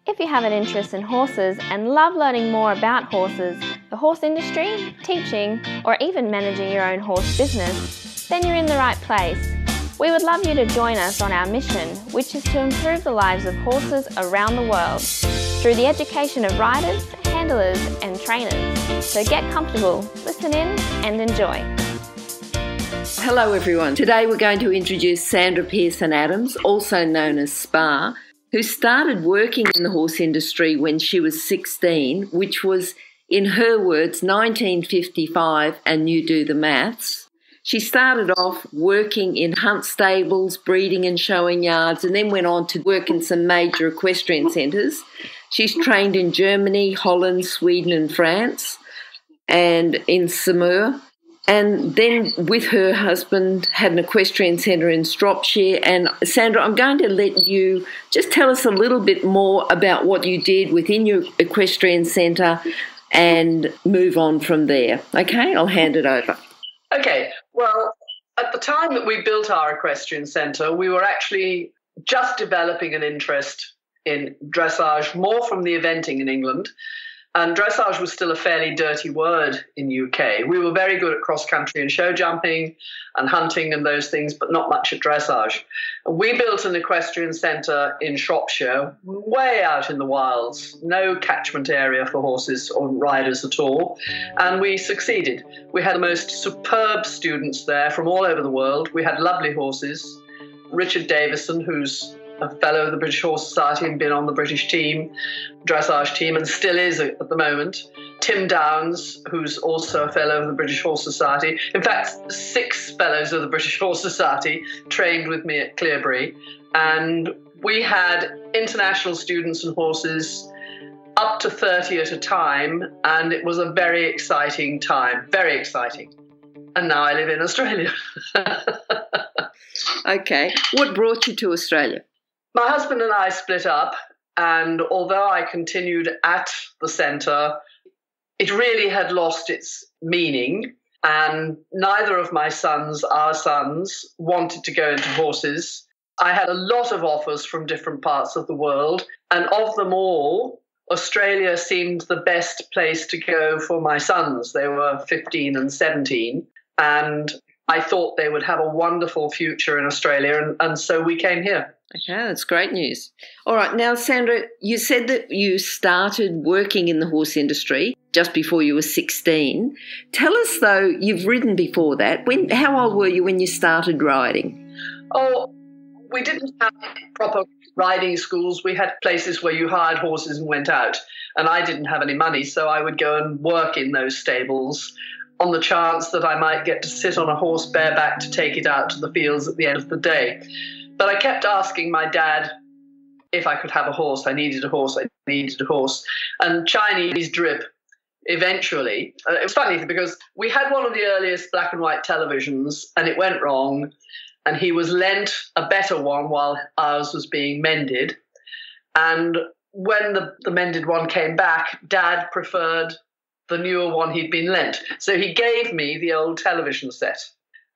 If you have an interest in horses and love learning more about horses, the horse industry, teaching, or even managing your own horse business, then you're in the right place. We would love you to join us on our mission, which is to improve the lives of horses around the world through the education of riders, handlers, and trainers. So get comfortable, listen in, and enjoy. Hello everyone. Today we're going to introduce Sandra Pearson-Adams, also known as Spa, who started working in the horse industry when she was 16, which was, in her words, 1955, and you do the maths. She started off working in hunt stables, breeding and showing yards, and then went on to work in some major equestrian centres. She's trained in Germany, Holland, Sweden and France, and in Samoa. And then with her husband had an equestrian centre in Shropshire. And Sandra, I'm going to let you just tell us a little bit more about what you did within your equestrian centre and move on from there. Okay, I'll hand it over. Okay, well, at the time that we built our equestrian centre, we were actually just developing an interest in dressage, more from the eventing in England. And dressage was still a fairly dirty word in UK. We were very good at cross-country and show jumping and hunting and those things, but not much at dressage. And we built an equestrian centre in Shropshire, way out in the wilds, no catchment area for horses or riders at all, and we succeeded. We had the most superb students there from all over the world. We had lovely horses. Richard Davison, who's a fellow of the British Horse Society and been on the British team, dressage team, and still is at the moment. Tim Downs, who's also a fellow of the British Horse Society. In fact, 6 fellows of the British Horse Society trained with me at Clearbury. And we had international students and horses up to 30 at a time, and it was a very exciting time, very exciting. And now I live in Australia. Okay. What brought you to Australia? My husband and I split up, and although I continued at the centre, it really had lost its meaning, and neither of my sons, our sons, wanted to go into horses. I had a lot of offers from different parts of the world, and of them all, Australia seemed the best place to go for my sons. They were 15 and 17, and I thought they would have a wonderful future in Australia, and so we came here. Okay, that's great news. All right, now, Sandra, you said that you started working in the horse industry just before you were 16. Tell us, though, you've ridden before that. How old were you when you started riding? Oh, we didn't have proper riding schools. We had places where you hired horses and went out, and I didn't have any money, so I would go and work in those stables on the chance that I might get to sit on a horse bareback to take it out to the fields at the end of the day. But I kept asking my dad if I could have a horse. I needed a horse. And Chinese drip, eventually. It was funny because we had one of the earliest black and white televisions and it went wrong. And he was lent a better one while ours was being mended. And when the mended one came back, Dad preferred the newer one he'd been lent. So he gave me the old television set.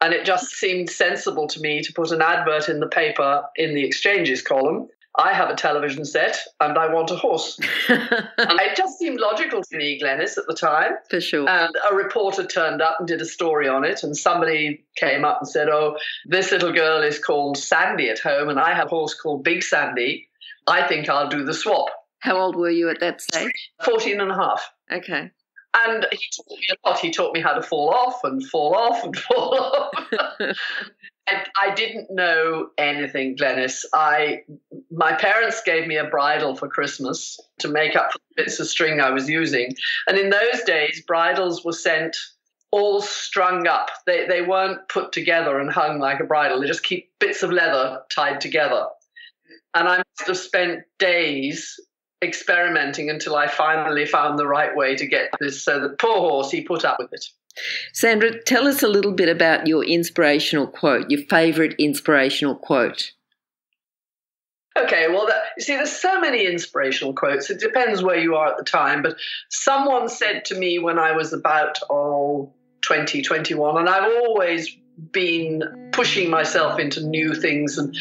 And it just seemed sensible to me to put an advert in the paper in the exchanges column. I have a television set and I want a horse. And it just seemed logical to me, Glenys, at the time. For sure. And a reporter turned up and did a story on it. And somebody came up and said, oh, this little girl is called Sandy at home and I have a horse called Big Sandy. I think I'll do the swap. How old were you at that stage? 14 and a half. Okay. And he taught me a lot. He taught me how to fall off and fall off and fall off. And I didn't know anything, Glenys. My parents gave me a bridle for Christmas to make up for the bits of string I was using. And in those days, bridles were sent all strung up. They weren't put together and hung like a bridle. They just keep bits of leather tied together. And I must have spent days experimenting until I finally found the right way to get this. So the poor horse, he put up with it. Sandra, tell us a little bit about your inspirational quote, your favourite inspirational quote. Okay, well, you see, there's so many inspirational quotes. It depends where you are at the time. But someone said to me when I was about, 20, 21, and I've always been pushing myself into new things and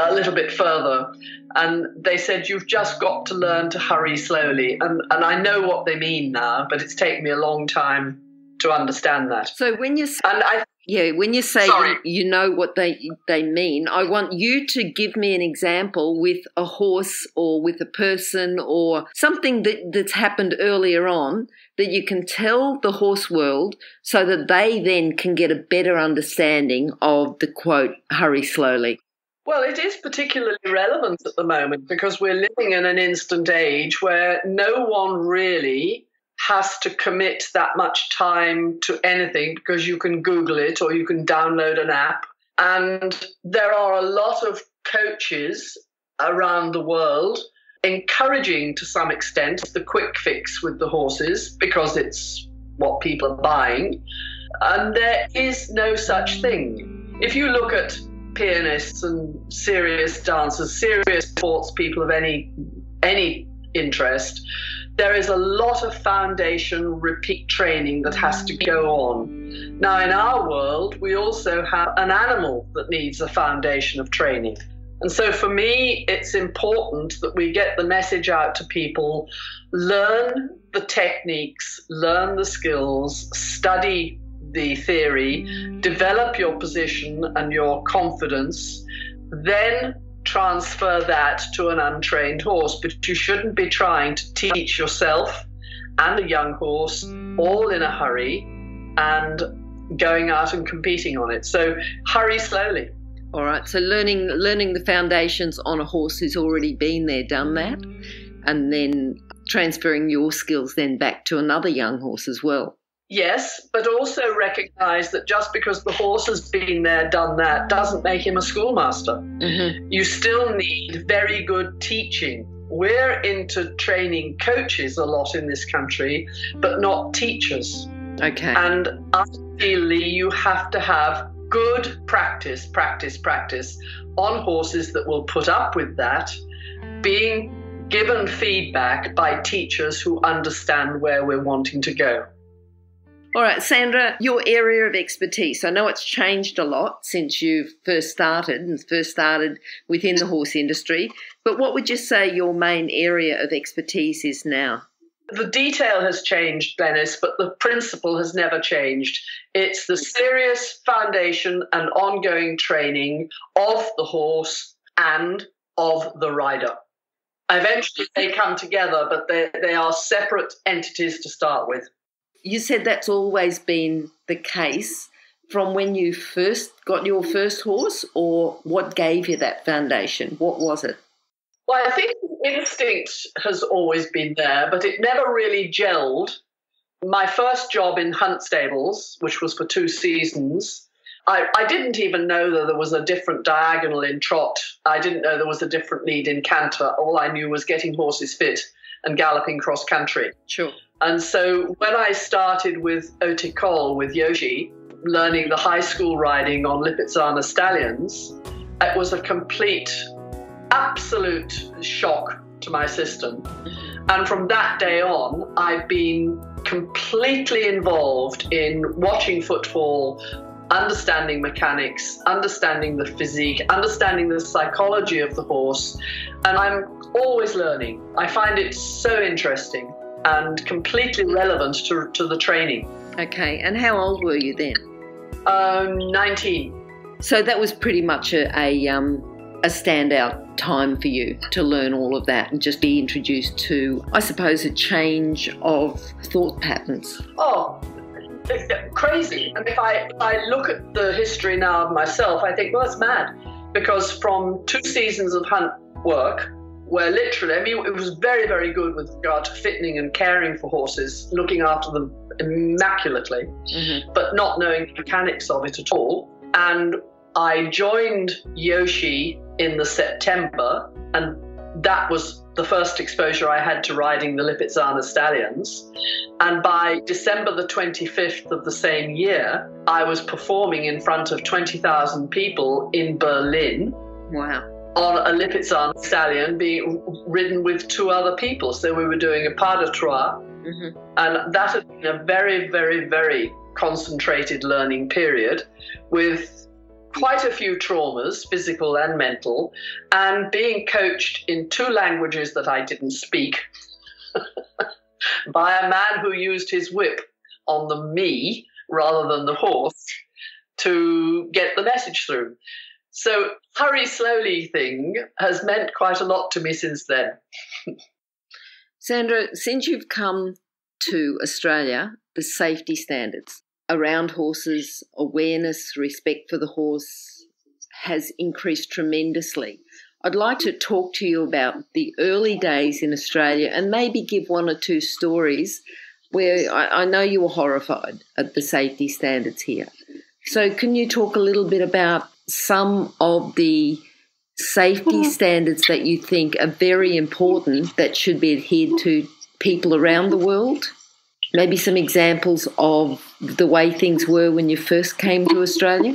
a little bit further. And they said, you've just got to learn to hurry slowly. And I know what they mean now, but it's taken me a long time to understand that. So when you say, when you say you know what they mean, I want you to give me an example with a horse or with a person or something that's happened earlier on that you can tell the horse world so that they then can get a better understanding of the quote, hurry slowly. Well, it is particularly relevant at the moment because we're living in an instant age where no one really has to commit that much time to anything because you can Google it or you can download an app. And there are a lot of coaches around the world encouraging, to some extent, the quick fix with the horses because it's what people are buying. And there is no such thing. If you look at pianists and serious dancers, serious sports people of any interest, there is a lot of foundation repeat training that has to go on. Now, in our world, we also have an animal that needs a foundation of training. And so for me, it's important that we get the message out to people, learn the techniques, learn the skills, study the theory, develop your position and your confidence, then transfer that to an untrained horse. But you shouldn't be trying to teach yourself and a young horse all in a hurry and going out and competing on it. So hurry slowly. All right, so learning the foundations on a horse who's already been there, done that, and then transferring your skills then back to another young horse as well. Yes, but also recognise that just because the horse has been there, done that, doesn't make him a schoolmaster. Mm-hmm. You still need very good teaching. We're into training coaches a lot in this country, but not teachers. Okay. And ideally, you have to have good practice on horses that will put up with that, being given feedback by teachers who understand where we're wanting to go. All right, Sandra, your area of expertise. I know it's changed a lot since you've first started within the horse industry, but what would you say your main area of expertise is now? The detail has changed, Glenys, but the principle has never changed. It's the serious foundation and ongoing training of the horse and of the rider. Eventually they come together, but they are separate entities to start with. You said that's always been the case from when you first got your first horse, or what gave you that foundation? What was it? Well, I think instinct has always been there, but it never really gelled. My first job in hunt stables, which was for 2 seasons, I didn't even know that there was a different diagonal in trot. I didn't know there was a different lead in canter. All I knew was getting horses fit and galloping cross country. Sure. And so when I started with Akhal-Teke, with Yoshi, learning the high school riding on Lipizzaner stallions, it was a complete, absolute shock to my system. And from that day on, I've been completely involved in watching football, understanding mechanics, understanding the physique, understanding the psychology of the horse, and I'm always learning. I find it so interesting and completely relevant to the training. Okay, and how old were you then? 19. So that was pretty much a standout time for you to learn all of that and just be introduced to, I suppose, a change of thought patterns. Oh, crazy. And if I look at the history now of myself, I think, well, that's mad. Because from 2 seasons of hunt work, where literally, I mean, it was very, very good with regard to fitting and caring for horses, looking after them immaculately, but not knowing the mechanics of it at all. And I joined Yoshi in the September, and that was the first exposure I had to riding the Lipizzaner stallions. And by December the 25th of the same year, I was performing in front of 20,000 people in Berlin. Wow. On a Lipizzaner stallion being ridden with 2 other people. So we were doing a pas de trois. And that had been a very, very, very concentrated learning period with quite a few traumas, physical and mental, and being coached in 2 languages that I didn't speak by a man who used his whip on the me rather than the horse to get the message through. So hurry slowly thing has meant quite a lot to me since then. Sandra, since you've come to Australia, the safety standards around horses, awareness, respect for the horse has increased tremendously. I'd like to talk to you about the early days in Australia and maybe give 1 or 2 stories where I know you were horrified at the safety standards here. So can you talk a little bit about some of the safety standards that you think are very important that should be adhered to people around the world? Maybe some examples of the way things were when you first came to Australia?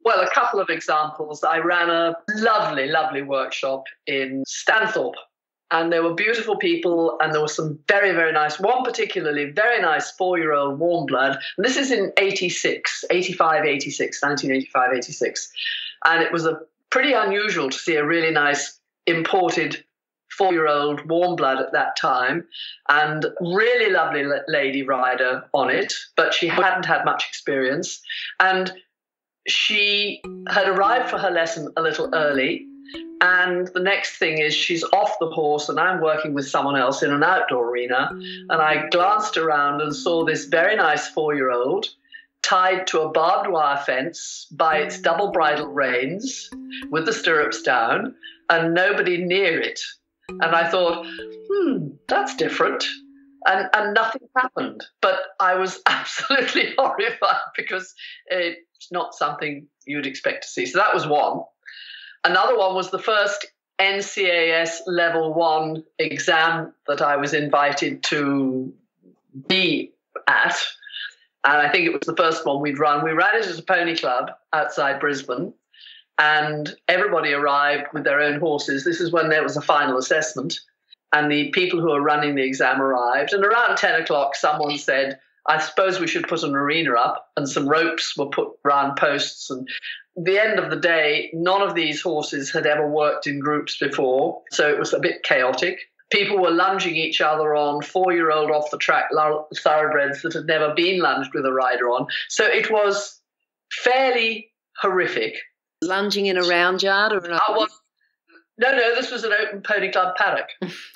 Well, a couple of examples. I ran a lovely, lovely workshop in Stanthorpe, and there were beautiful people, and there was some very, very nice, one particularly very nice 4-year-old warm blood. And this is in 1985, 86. And it was pretty unusual to see a really nice imported 4-year-old warm blood at that time, and really lovely lady rider on it, but she hadn't had much experience. And she had arrived for her lesson a little early, and the next thing is she's off the horse and I'm working with someone else in an outdoor arena, and I glanced around and saw this very nice 4-year-old tied to a barbed wire fence by its double bridle reins with the stirrups down and nobody near it. And I thought, that's different. And nothing happened. But I was absolutely horrified because it's not something you'd expect to see. So that was one. Another one was the first NCAS Level 1 exam that I was invited to be at. And I think it was the first one we'd run. We ran it at a pony club outside Brisbane, and everybody arrived with their own horses. This is when there was a final assessment, and the people who were running the exam arrived. And around 10 o'clock, someone said, I suppose we should put an arena up, and some ropes were put round posts. And at the end of the day, none of these horses had ever worked in groups before, so it was a bit chaotic. People were lunging each other on 4-year-old off-the-track thoroughbreds that had never been lunged with a rider on. So it was fairly horrific. Lunging in a round yard or an open? No, this was an open pony club paddock.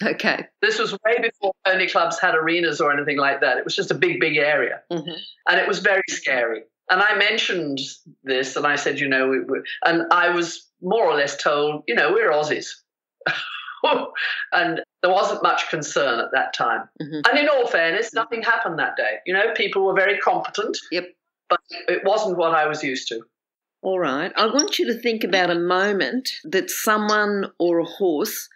Okay. This was way before pony clubs had arenas or anything like that. It was just a big, big area. Mm-hmm. And it was very scary. And I mentioned this and I said, and I was more or less told, we're Aussies. And there wasn't much concern at that time. Mm-hmm. And in all fairness, nothing happened that day. People were very competent. Yep. But it wasn't what I was used to. All right. I want you to think about a moment that someone or a horse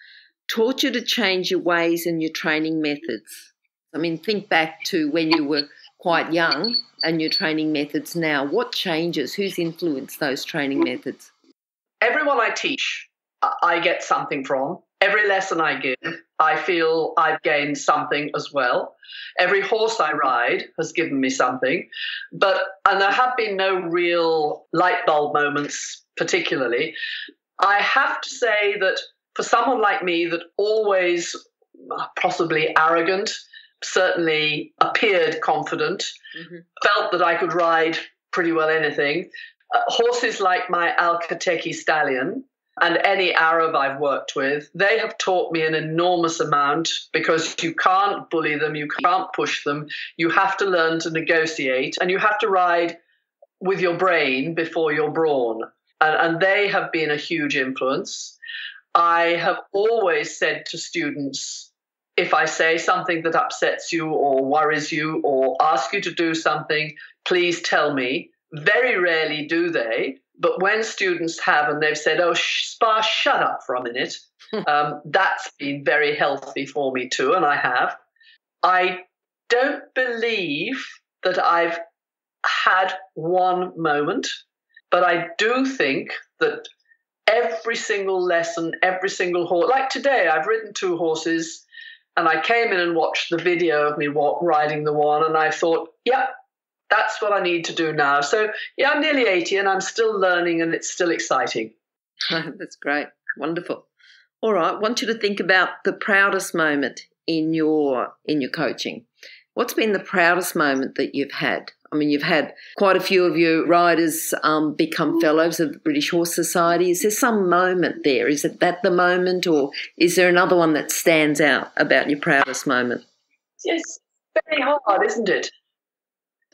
taught you to change your ways and your training methods. I mean, think back to when you were quite young and your training methods now. What changes? Who's influenced those training methods? Everyone I teach, I get something from. Every lesson I give, I feel I've gained something as well. Every horse I ride has given me something. And there have been no real light bulb moments particularly. I have to say that for someone like me that always possibly arrogant, certainly appeared confident, felt that I could ride pretty well anything, horses like my Akhal-Teke stallion, and any Arab I've worked with, they have taught me an enormous amount because you can't bully them, you can't push them, you have to learn to negotiate, and you have to ride with your brain before your brawn. And they have been a huge influence. I have always said to students, if I say something that upsets you or worries you or ask you to do something, please tell me. Very rarely do they. But when students have and they've said, Spar, shut up for a minute, that's been very healthy for me too, and I have. I don't believe that I've had one moment, but I do think that every single lesson, every single horse, like today, I've ridden 2 horses and I came in and watched the video of me riding the one and I thought, yep, that's what I need to do now. So, yeah, I'm nearly 80 and I'm still learning and it's still exciting. That's great. Wonderful. All right. I want you to think about the proudest moment in your coaching. What's been the proudest moment that you've had? I mean, you've had quite a few of your riders become fellows of the British Horse Society. Is there some moment there? Is it that the moment, or is there another one that stands out about your proudest moment? It's very hard, isn't it?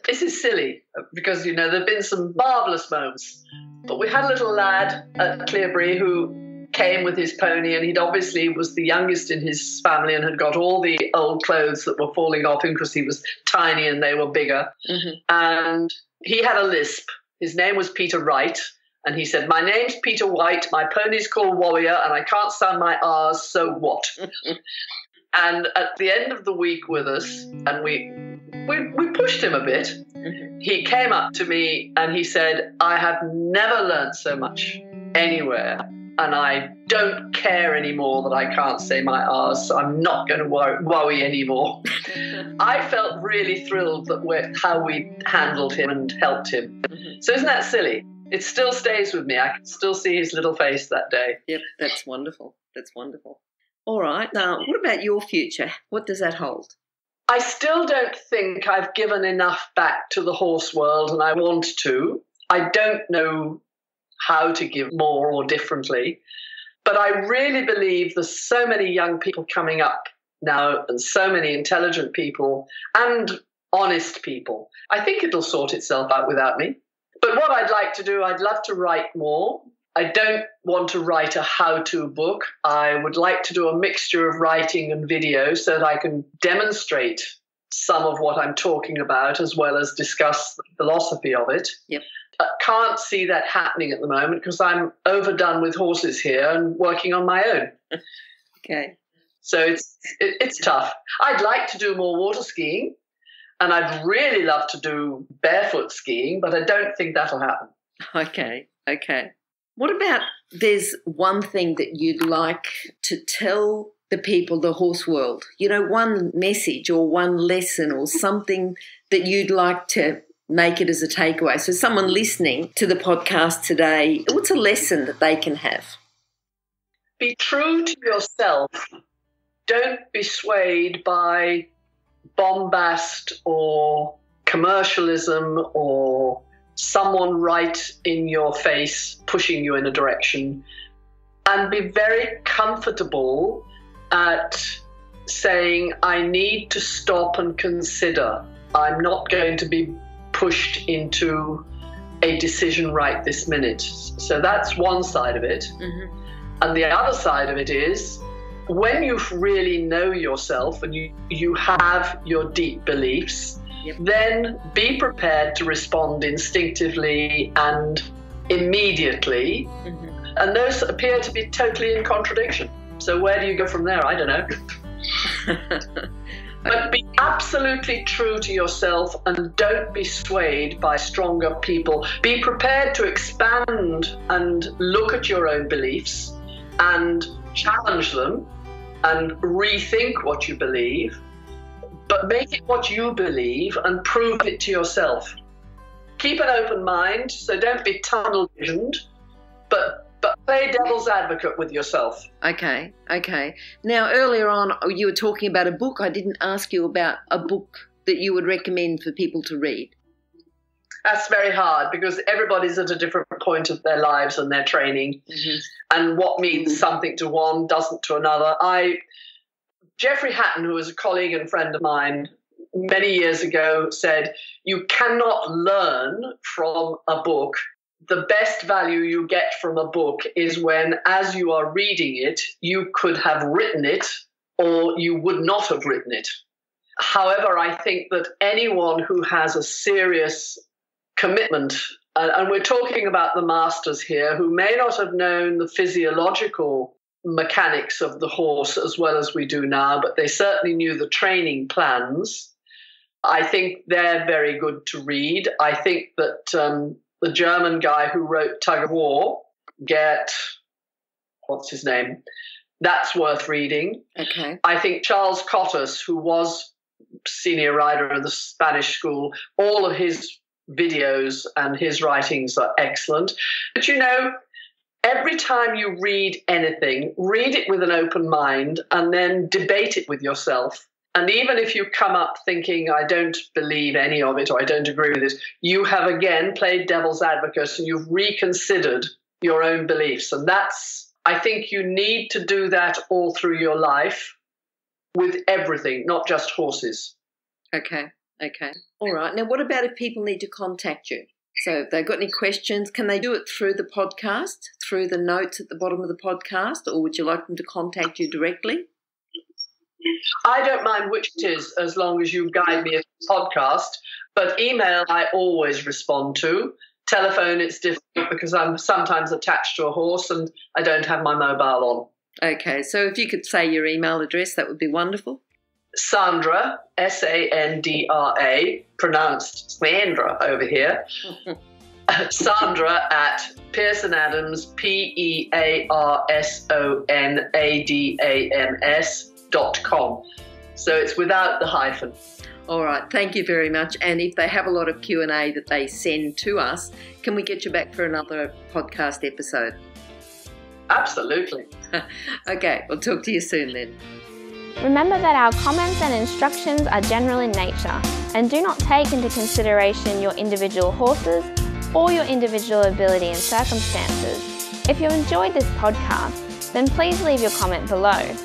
This is silly because, there have been some marvellous moments. But we had a little lad at Clearbury who came with his pony, and he obviously was the youngest in his family and had got all the old clothes that were falling off him because he was tiny and they were bigger. Mm-hmm. And he had a lisp. His name was Peter Wright. And he said, "My name's Peter White, my pony's called Warrior, and I can't sound my R's, so what?" And at the end of the week with us, and we pushed him a bit, mm-hmm. He came up to me and he said, "I have never learned so much anywhere. And I don't care anymore that I can't say my R's, so I'm not going to worry anymore." I felt really thrilled that how we handled him and helped him. Mm-hmm. So isn't that silly? It still stays with me. I can still see his little face that day. Yep, that's wonderful. That's wonderful. All right. Now, what about your future? What does that hold? I still don't think I've given enough back to the horse world, and I want to. I don't know how to give more or differently. But I really believe there's so many young people coming up now and so many intelligent people and honest people. I think it'll sort itself out without me. But what I'd like to do, I'd love to write more. I don't want to write a how-to book. I would like to do a mixture of writing and video so that I can demonstrate some of what I'm talking about as well as discuss the philosophy of it. Yep. I can't see that happening at the moment because I'm overdone with horses here and working on my own. Okay. So it's tough. I'd like to do more water skiing, and I'd really love to do barefoot skiing, but I don't think that'll happen. Okay. What about, there's one thing that you'd like to tell the people, the horse world, one message or one lesson or something that you'd like to make it as a takeaway. So someone listening to the podcast today, what's a lesson that they can have? Be true to yourself. Don't be swayed by bombast or commercialism or someone right in your face pushing you in a direction. And be very comfortable at saying, "I need to stop and consider. I'm not going to be pushed into a decision right this minute." So that's one side of it. Mm-hmm. And the other side of it is when you really know yourself and you have your deep beliefs, yep. Then be prepared to respond instinctively and immediately. Mm-hmm. And those appear to be totally in contradiction. So where do you go from there? I don't know. But be absolutely true to yourself and don't be swayed by stronger people. Be prepared to expand and look at your own beliefs and challenge them and rethink what you believe, but make it what you believe and prove it to yourself. Keep an open mind, so don't be tunnel visioned, but play devil's advocate with yourself. Okay. Now, earlier on, you were talking about a book. I didn't ask you about a book that you would recommend for people to read. That's very hard because everybody's at a different point of their lives and their training. Mm-hmm. And what means something to one doesn't to another. Jeffrey Hatton, who was a colleague and friend of mine many years ago, said, "You cannot learn from a book. The best value you get from a book is when, as you are reading it, you could have written it or you would not have written it." However, I think that anyone who has a serious commitment, and we're talking about the masters here, who may not have known the physiological mechanics of the horse as well as we do now, but they certainly knew the training plans. I think they're very good to read. I think that the German guy who wrote Tug of War, what's his name? That's worth reading. Okay. I think Charles Cottas, who was senior rider of the Spanish school. All of his videos and his writings are excellent. But every time you read anything, read it with an open mind and then debate it with yourself. And even if you come up thinking, I don't believe any of it or I don't agree with it, you have again played devil's advocate and you've reconsidered your own beliefs. And I think you need to do that all through your life with everything, not just horses. Okay. All right. Now, what about if people need to contact you? So if they've got any questions, can they do it through the podcast, through the notes at the bottom of the podcast, or would you like them to contact you directly? I don't mind which it is, as long as you guide me at the podcast. But email, I always respond to. Telephone, it's difficult because I'm sometimes attached to a horse and I don't have my mobile on. Okay, so if you could say your email address, that would be wonderful. Sandra, Sandra, pronounced Sandra over here. Sandra at Pearson-Adams, PearsonAdams.com. So it's without the hyphen. All right, thank you very much. And if they have a lot of Q&A that they send to us, can we get you back for another podcast episode? Absolutely. Okay, we'll talk to you soon then. Remember that our comments and instructions are general in nature and do not take into consideration your individual horses or your individual ability and circumstances. If you enjoyed this podcast, then please leave your comment below.